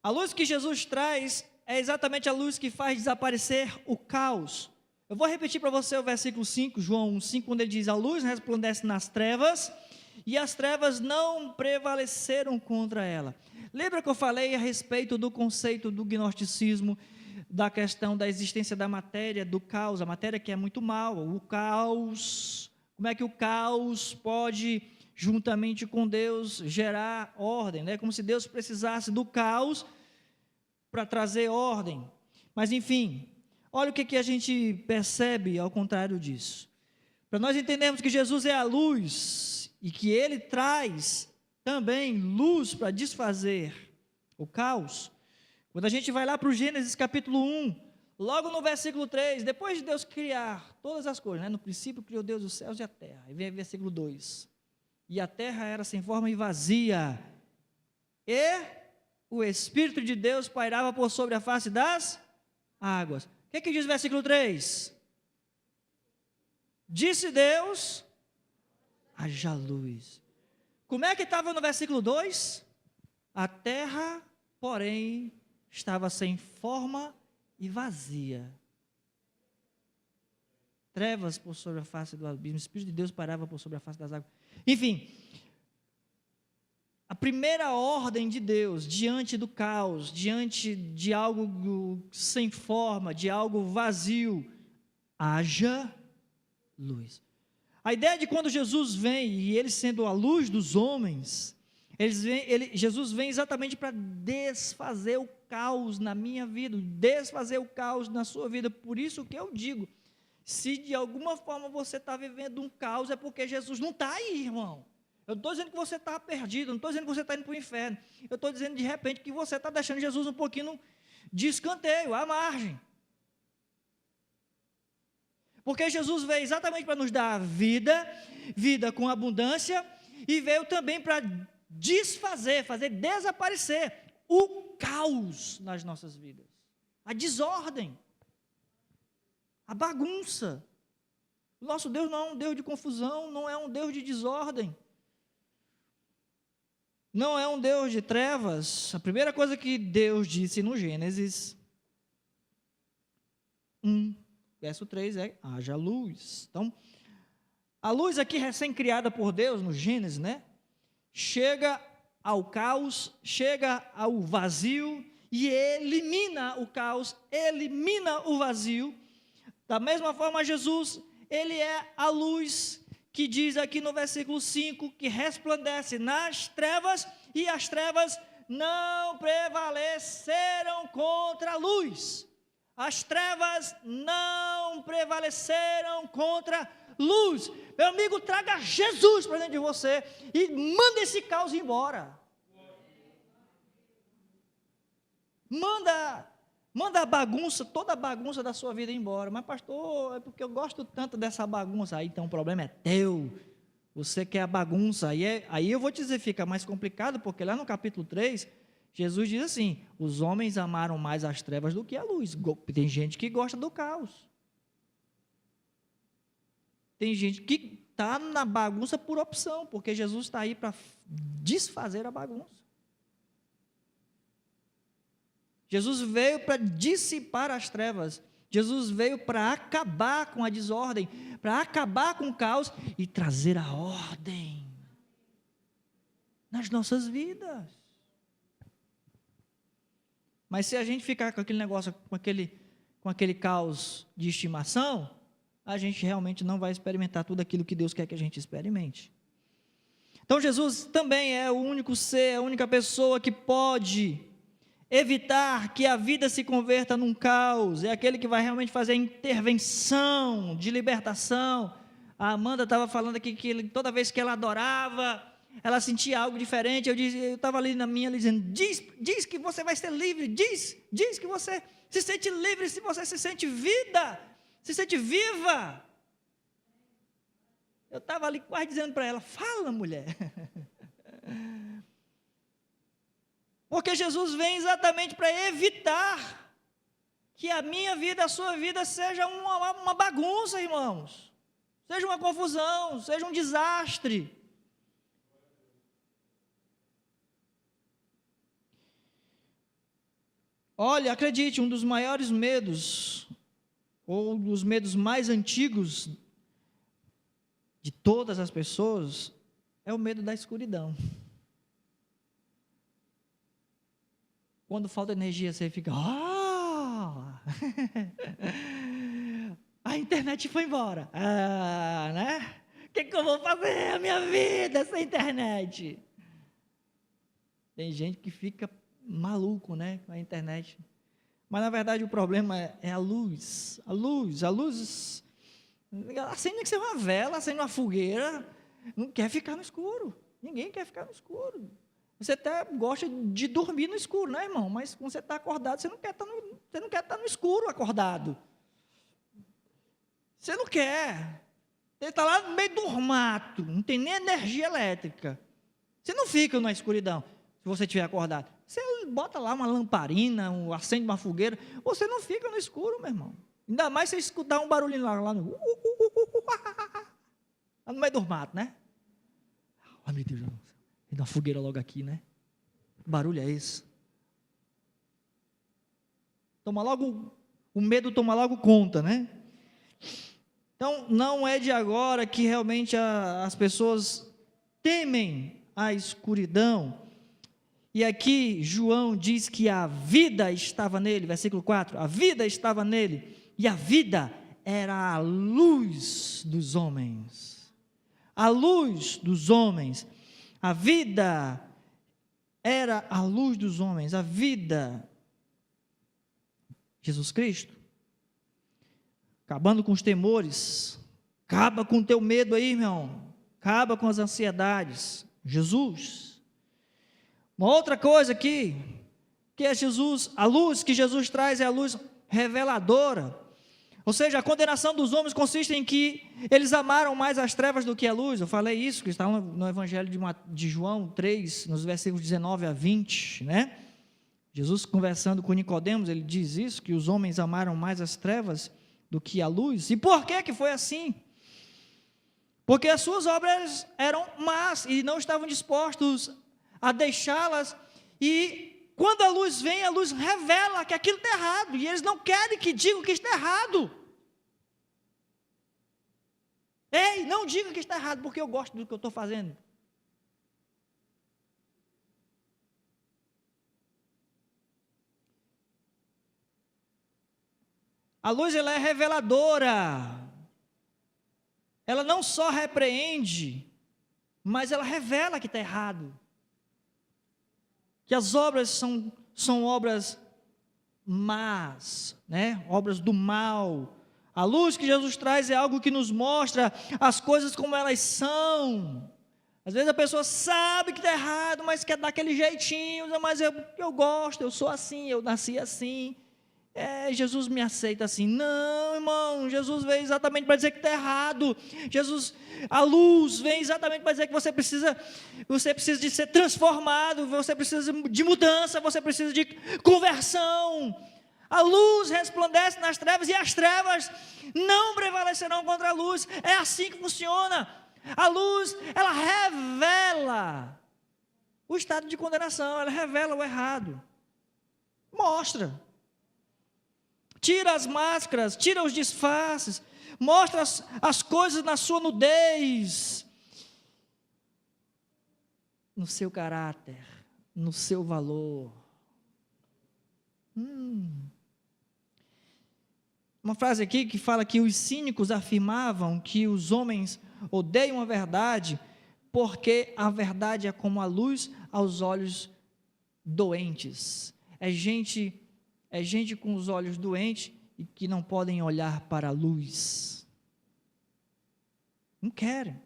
A luz que Jesus traz é exatamente a luz que faz desaparecer o caos. Eu vou repetir para você o versículo 5, João 1,5, quando ele diz: a luz resplandece nas trevas, e as trevas não prevaleceram contra ela. Lembra que eu falei a respeito do conceito do gnosticismo, da questão da existência da matéria, do caos, a matéria que é muito mal, o caos, como é que o caos pode, juntamente com Deus, gerar ordem, né? Como se Deus precisasse do caos para trazer ordem. Mas enfim, olha o que a gente percebe ao contrário disso. Para nós entendermos que Jesus é a luz e que Ele traz também luz para desfazer o caos. Quando a gente vai lá para o Gênesis capítulo 1, logo no versículo 3, depois de Deus criar todas as coisas, né? No princípio criou Deus os céus e a terra. E vem o versículo 2. E a terra era sem forma e vazia, e o Espírito de Deus pairava por sobre a face das águas. O que diz o versículo 3? Disse Deus, haja luz. Como é que estava no versículo 2? A terra, porém, estava sem forma e vazia. Trevas por sobre a face do abismo, o Espírito de Deus parava por sobre a face das águas. Enfim, a primeira ordem de Deus diante do caos, diante de algo sem forma, de algo vazio, haja luz. A ideia de quando Jesus vem, e Ele sendo a luz dos homens, Jesus vem exatamente para desfazer o caos na minha vida, desfazer o caos na sua vida. Por isso que eu digo, se de alguma forma você está vivendo um caos, é porque Jesus não está aí, irmão. Eu não estou dizendo que você está perdido, não estou dizendo que você está indo para o inferno, eu estou dizendo de repente que você está deixando Jesus um pouquinho de escanteio, à margem. Porque Jesus veio exatamente para nos dar vida com abundância, e veio também para desfazer, fazer desaparecer o caos nas nossas vidas, a desordem, a bagunça. O nosso Deus não é um Deus de confusão, não é um Deus de desordem, não é um Deus de trevas. A primeira coisa que Deus disse no Gênesis 1, verso 3 é: haja luz. Então, a luz aqui recém-criada por Deus no Gênesis, né? Chega ao caos, chega ao vazio e elimina o caos, elimina o vazio. Da mesma forma, Jesus, Ele é a luz que diz aqui no versículo 5, que resplandece nas trevas, e as trevas não prevaleceram contra a luz. As trevas não prevaleceram contra a luz. Meu amigo, traga Jesus para dentro de você e manda esse caos embora. Manda Manda a bagunça, toda a bagunça da sua vida embora. Mas, pastor, é porque eu gosto tanto dessa bagunça. Aí, então, o problema é teu. Você quer a bagunça. Aí eu vou te dizer, fica mais complicado, porque lá no capítulo 3, Jesus diz assim: os homens amaram mais as trevas do que a luz. Tem gente que gosta do caos. Tem gente que está na bagunça por opção, porque Jesus está aí para desfazer a bagunça. Jesus veio para dissipar as trevas. Jesus veio para acabar com a desordem, para acabar com o caos e trazer a ordem nas nossas vidas. Mas se a gente ficar com aquele negócio, com aquele caos de estimação, a gente realmente não vai experimentar tudo aquilo que Deus quer que a gente experimente. Então Jesus também é o único ser, a única pessoa que pode evitar que a vida se converta num caos, é aquele que vai realmente fazer a intervenção de libertação. A Amanda estava falando aqui que toda vez que ela adorava, ela sentia algo diferente. Eu estava ali na minha, dizendo: diz que você vai ser livre, diz que você se sente livre, se você se sente vida, se sente viva. Eu estava ali quase dizendo para ela: fala, mulher. Porque Jesus vem exatamente para evitar que a minha vida, a sua vida seja uma bagunça, irmãos. Seja uma confusão, seja um desastre. Olha, acredite, um dos maiores medos, ou dos medos mais antigos de todas as pessoas, é o medo da escuridão. Quando falta energia, você fica: a internet foi embora. Né? O que eu vou fazer a minha vida sem internet? Tem gente que fica maluco, né, com a internet. Mas, na verdade, o problema é a luz. A luz, acende que ser uma vela, acende uma fogueira, não quer ficar no escuro. Ninguém quer ficar no escuro. Você até gosta de dormir no escuro, né, irmão? Mas quando você está acordado, você não quer estar no escuro acordado. Você não quer. Você está lá no meio do mato, não tem nem energia elétrica. Você não fica na escuridão, se você estiver acordado. Você bota lá uma lamparina, acende uma fogueira, você não fica no escuro, meu irmão. Ainda mais se você escutar um barulhinho lá no meio do mato, né? Ai, meu Deus do céu. E uma fogueira logo aqui, né? Que barulho é esse? O medo toma logo conta, né? Então, não é de agora que realmente as pessoas temem a escuridão. E aqui João diz que a vida estava nele, versículo 4, a vida estava nele, e a vida era a luz dos homens. A luz dos homens. A vida era a luz dos homens, a vida, Jesus Cristo, acabando com os temores, acaba com o teu medo aí, irmão, acaba com as ansiedades, Jesus. Uma outra coisa aqui, que é Jesus, a luz que Jesus traz é a luz reveladora. Ou seja, a condenação dos homens consiste em que eles amaram mais as trevas do que a luz. Eu falei isso, que está no Evangelho de João 3, nos versículos 19 a 20, né? Jesus conversando com Nicodemos, ele diz isso, que os homens amaram mais as trevas do que a luz. E por que foi assim? Porque as suas obras eram más e não estavam dispostos a deixá-las, e quando a luz vem, a luz revela que aquilo está errado, e eles não querem que digam que está errado. Ei, não diga que está errado, porque eu gosto do que eu estou fazendo. A luz, ela é reveladora. Ela não só repreende, mas ela revela que está errado. Que as obras são obras más, né? Obras do mal. A luz que Jesus traz é algo que nos mostra as coisas como elas são. Às vezes a pessoa sabe que está errado, mas quer dar aquele jeitinho, mas eu gosto, eu sou assim, eu nasci assim. Jesus me aceita assim. Não, irmão, Jesus veio exatamente para dizer que está errado. A luz vem exatamente para dizer que você precisa de ser transformado, você precisa de mudança, você precisa de conversão. A luz resplandece nas trevas e as trevas não prevalecerão contra a luz. É assim que funciona. A luz, ela revela o estado de condenação, ela revela o errado. Mostra. Tira as máscaras, tira os disfarces, mostra as coisas na sua nudez, no seu caráter, no seu valor. Uma frase aqui que fala que os cínicos afirmavam que os homens odeiam a verdade porque a verdade é como a luz aos olhos doentes. É gente com os olhos doentes e que não podem olhar para a luz. Não querem.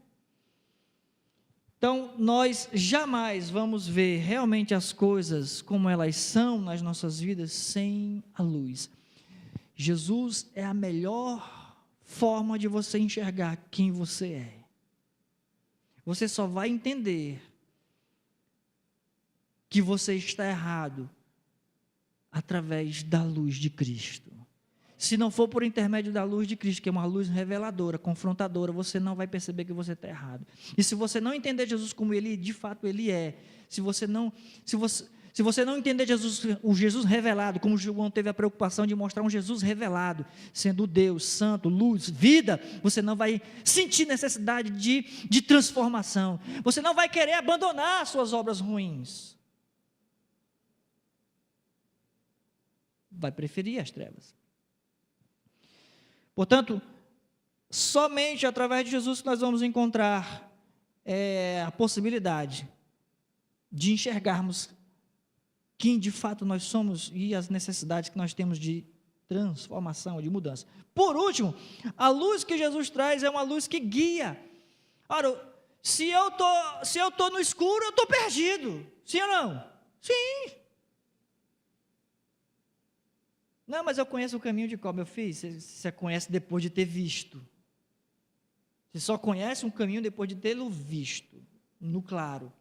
Então, nós jamais vamos ver realmente as coisas como elas são nas nossas vidas sem a luz. Jesus é a melhor forma de você enxergar quem você é. Você só vai entender que você está errado através da luz de Cristo. Se não for por intermédio da luz de Cristo, que é uma luz reveladora, confrontadora, você não vai perceber que você está errado. E se você não entender Jesus como Ele, de fato, Ele é, se você não entender o Jesus revelado, como João teve a preocupação de mostrar um Jesus revelado, sendo Deus, santo, luz, vida, você não vai sentir necessidade de transformação. Você não vai querer abandonar as suas obras ruins. Vai preferir as trevas. Portanto, somente através de Jesus que nós vamos encontrar a possibilidade de enxergarmos quem de fato nós somos e as necessidades que nós temos de transformação, de mudança. Por último, a luz que Jesus traz é uma luz que guia. Ora, se eu tô no escuro, eu estou perdido. Sim ou não? Sim. Não, mas eu conheço o caminho de qual, meu filho? Você conhece depois de ter visto. Você só conhece um caminho depois de tê-lo visto, no claro.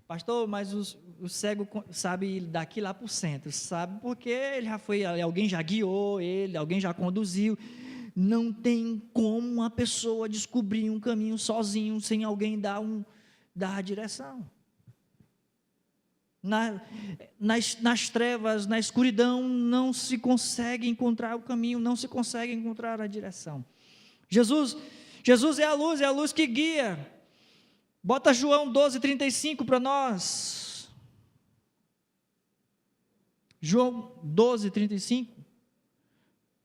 Pastor, mas o cego sabe daqui lá para o centro, sabe porque ele já foi, alguém já guiou ele, alguém já conduziu. Não tem como uma pessoa descobrir um caminho sozinho, sem alguém dar a direção. Nas trevas, na escuridão, não se consegue encontrar o caminho, não se consegue encontrar a direção. Jesus é a luz que guia. Bota João 12:35 para nós. João 12:35.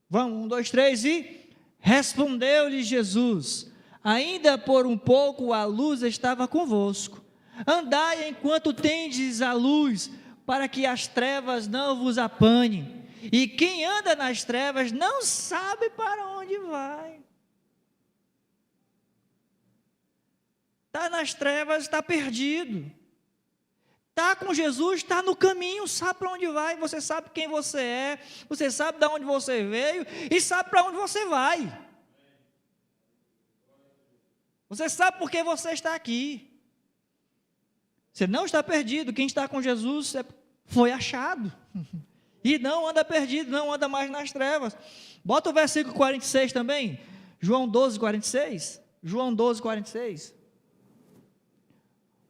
Vamos, 1, 2, 3 e... Respondeu-lhe Jesus: ainda por um pouco a luz estava convosco. Andai enquanto tendes a luz, para que as trevas não vos apanhem. E quem anda nas trevas não sabe para onde vai. Está nas trevas, está perdido. Está com Jesus, está no caminho, sabe para onde vai. Você sabe quem você é, você sabe de onde você veio e sabe para onde você vai. Você sabe por que você está aqui. Você não está perdido. Quem está com Jesus foi achado. E não anda perdido, não anda mais nas trevas. Bota o versículo 46 também. João 12:46. João 12:46.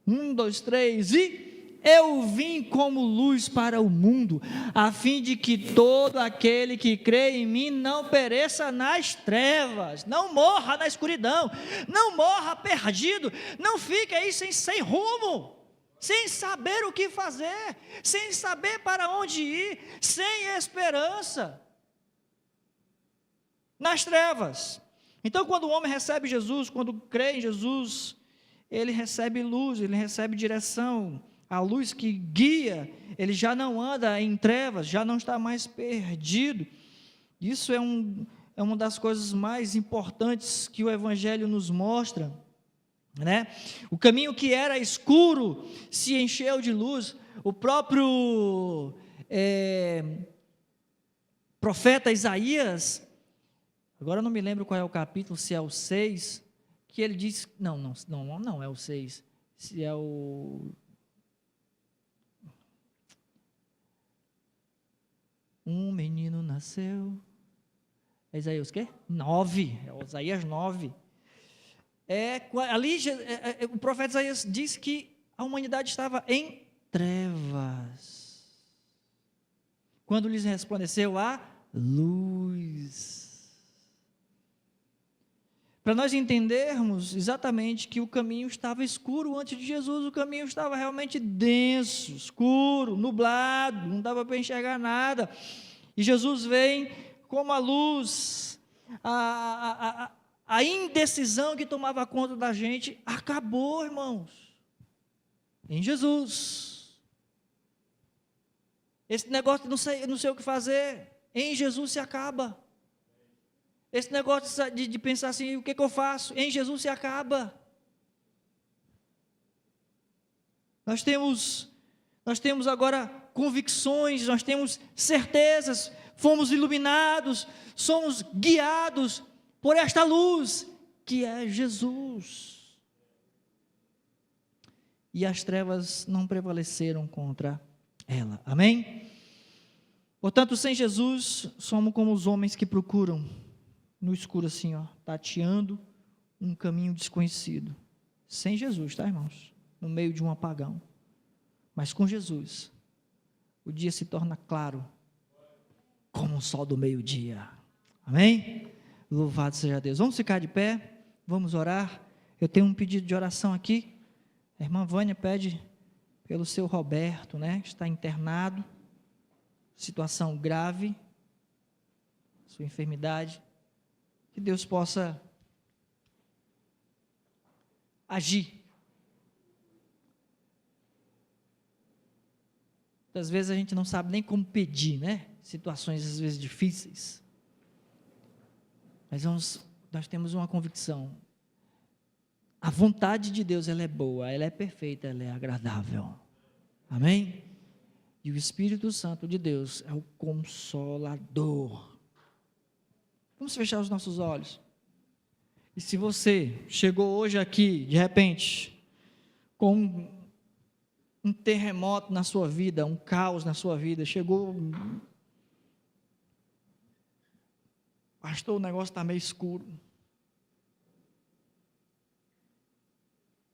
1, 2, 3 e... Eu vim como luz para o mundo, a fim de que todo aquele que crê em mim não pereça nas trevas, não morra na escuridão, não morra perdido, não fique aí sem rumo, sem saber o que fazer, sem saber para onde ir, sem esperança, nas trevas. Então, quando o homem recebe Jesus, quando crê em Jesus, ele recebe luz, ele recebe direção, a luz que guia, ele já não anda em trevas, já não está mais perdido. Isso é uma das coisas mais importantes que o Evangelho nos mostra, né? O caminho que era escuro se encheu de luz. O próprio profeta Isaías, agora eu não me lembro qual é o capítulo, se é o 6, que ele diz, não é o 6, se é o... Um menino nasceu, é Isaías o quê? 9, é Isaías 9. Ali o profeta Isaías disse que a humanidade estava em trevas, quando lhes resplandeceu a luz. Para nós entendermos exatamente que o caminho estava escuro antes de Jesus, o caminho estava realmente denso, escuro, nublado, não dava para enxergar nada, e Jesus vem como a luz. A indecisão que tomava conta da gente acabou, irmãos, em Jesus. Esse negócio de não sei o que fazer, em Jesus se acaba. Esse negócio de pensar assim, o que eu faço? Em Jesus se acaba. Nós temos agora convicções, nós temos certezas, fomos iluminados, somos guiados por esta luz, que é Jesus. E as trevas não prevaleceram contra ela. Amém? Portanto, sem Jesus, somos como os homens que procuram no escuro assim, tateando um caminho desconhecido. Sem Jesus, tá, irmãos? No meio de um apagão. Mas com Jesus, o dia se torna claro, como o sol do meio-dia. Amém? Louvado seja Deus. Vamos ficar de pé, vamos orar. Eu tenho um pedido de oração aqui. A irmã Vânia pede pelo seu Roberto, né? Está internado, situação grave, sua enfermidade. Que Deus possa agir. Às vezes a gente não sabe nem como pedir, né? Situações às vezes difíceis. Mas nós temos uma convicção. A vontade de Deus, ela é boa, ela é perfeita, ela é agradável. Amém? E o Espírito Santo de Deus é o Consolador. Vamos fechar os nossos olhos. E se você chegou hoje aqui, de repente, com um terremoto na sua vida, um caos na sua vida, chegou, pastor, o negócio está meio escuro,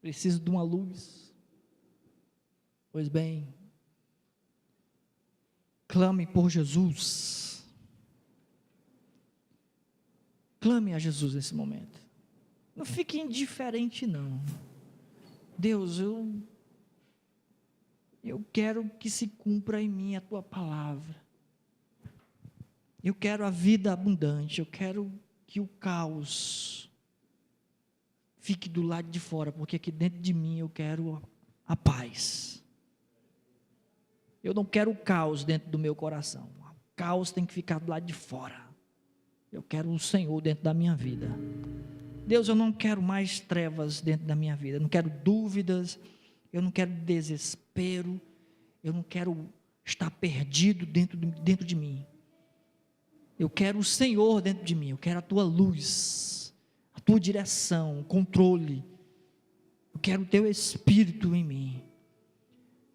preciso de uma luz. Pois bem, clame por Jesus, clame a Jesus nesse momento, não fique indiferente não. Deus, eu quero que se cumpra em mim a tua palavra, eu quero a vida abundante, eu quero que o caos fique do lado de fora, porque aqui dentro de mim eu quero a paz. Eu não quero o caos dentro do meu coração, o caos tem que ficar do lado de fora. Eu quero o Senhor dentro da minha vida. Deus, eu não quero mais trevas dentro da minha vida, eu não quero dúvidas, eu não quero desespero, eu não quero estar perdido dentro de mim. Eu quero o Senhor dentro de mim, eu quero a tua luz, a tua direção, o controle. Eu quero o teu Espírito em mim.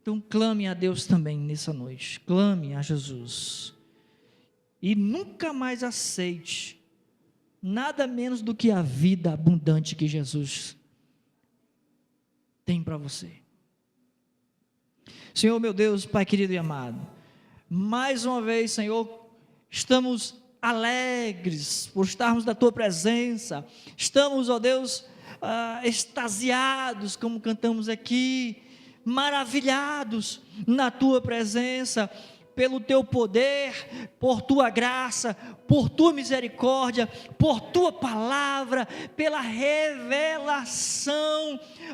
Então clame a Deus também nessa noite, clame a Jesus. E nunca mais aceite nada menos do que a vida abundante que Jesus tem para você. Senhor meu Deus, Pai querido e amado, mais uma vez, Senhor, estamos alegres por estarmos na tua presença, estamos, ó Deus, extasiados, como cantamos aqui, maravilhados na tua presença, pelo teu poder, por tua graça, por tua misericórdia, por tua palavra, pela revelação,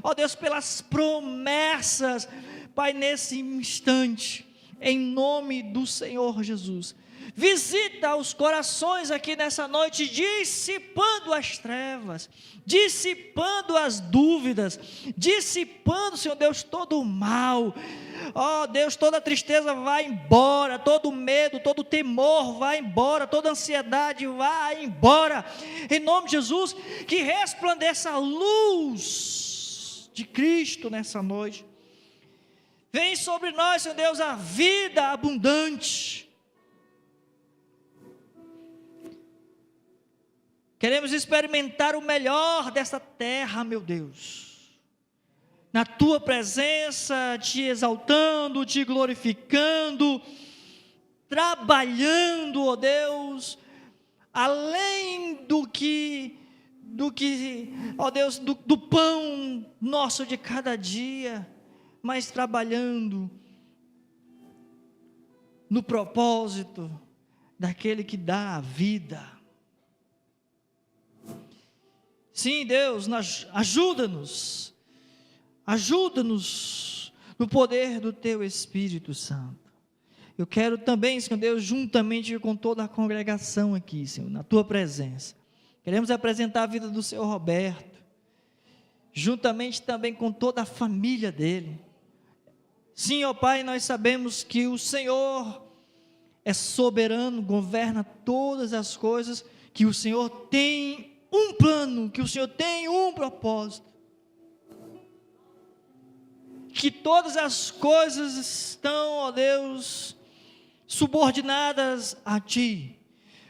ó Deus, pelas promessas, Pai, nesse instante, em nome do Senhor Jesus, Visita os corações aqui nessa noite, dissipando as trevas, dissipando as dúvidas, dissipando, Senhor Deus, todo o mal. Ó Deus, toda tristeza vai embora, todo medo, todo temor vai embora, toda ansiedade vai embora. Em nome de Jesus, que resplandeça a luz de Cristo nessa noite. Vem sobre nós, Senhor Deus, a vida abundante. Queremos experimentar o melhor dessa terra, meu Deus. Na Tua presença, Te exaltando, Te glorificando, trabalhando, ó Deus, além do que, ó Deus, do pão nosso de cada dia, mas trabalhando no propósito daquele que dá a vida. Sim, Deus, ajuda-nos no poder do Teu Espírito Santo. Eu quero também, Senhor Deus, juntamente com toda a congregação aqui, Senhor, na Tua presença, queremos apresentar a vida do Senhor Roberto, juntamente também com toda a família dele. Sim, ó Pai, nós sabemos que o Senhor é soberano, governa todas as coisas, que o Senhor tem um plano, que o Senhor tem um propósito, que todas as coisas estão, ó Deus, subordinadas a Ti.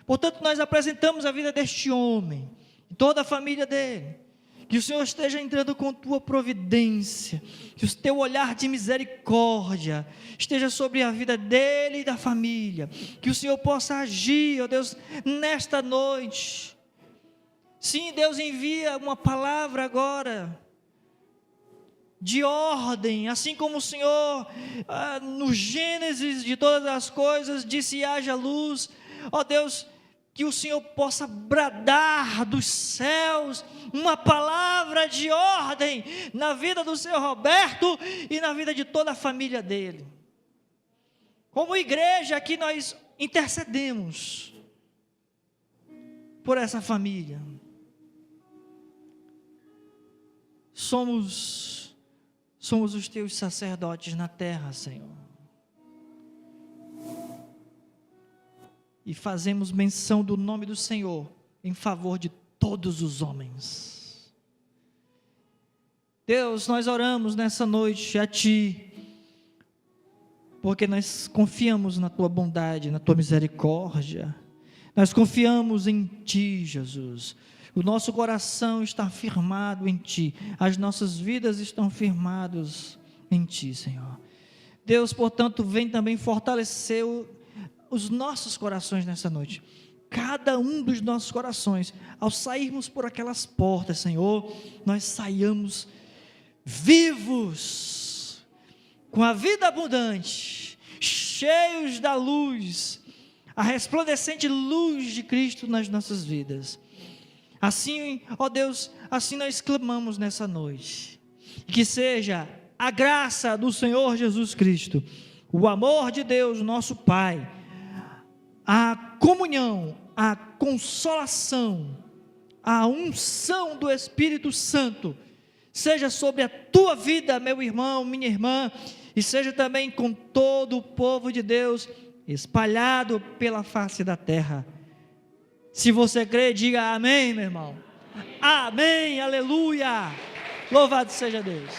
Portanto, nós apresentamos a vida deste homem, toda a família dele, que o Senhor esteja entrando com Tua providência, que o Teu olhar de misericórdia esteja sobre a vida dele e da família, que o Senhor possa agir, ó Deus, nesta noite. Sim, Deus envia uma palavra agora, de ordem, assim como o Senhor, no Gênesis de todas as coisas, disse: haja luz. Ó Deus, que o Senhor possa bradar dos céus uma palavra de ordem na vida do Senhor Roberto e na vida de toda a família dele. Como igreja aqui nós intercedemos por essa família. Somos os Teus sacerdotes na terra, Senhor. E fazemos menção do nome do Senhor em favor de todos os homens. Deus, nós oramos nessa noite a Ti, porque nós confiamos na Tua bondade, na Tua misericórdia. Nós confiamos em Ti, Jesus. O nosso coração está firmado em Ti, as nossas vidas estão firmadas em Ti, Senhor. Deus, portanto, vem também fortalecer os nossos corações nessa noite. Cada um dos nossos corações, ao sairmos por aquelas portas, Senhor, nós saiamos vivos, com a vida abundante, cheios da luz, a resplandecente luz de Cristo nas nossas vidas. Assim, ó Deus, assim nós clamamos nessa noite, que seja a graça do Senhor Jesus Cristo, o amor de Deus, nosso Pai, a comunhão, a consolação, a unção do Espírito Santo, seja sobre a tua vida, meu irmão, minha irmã, e seja também com todo o povo de Deus, espalhado pela face da terra. Se você crê, diga amém, meu irmão. Amém, aleluia. Louvado seja Deus.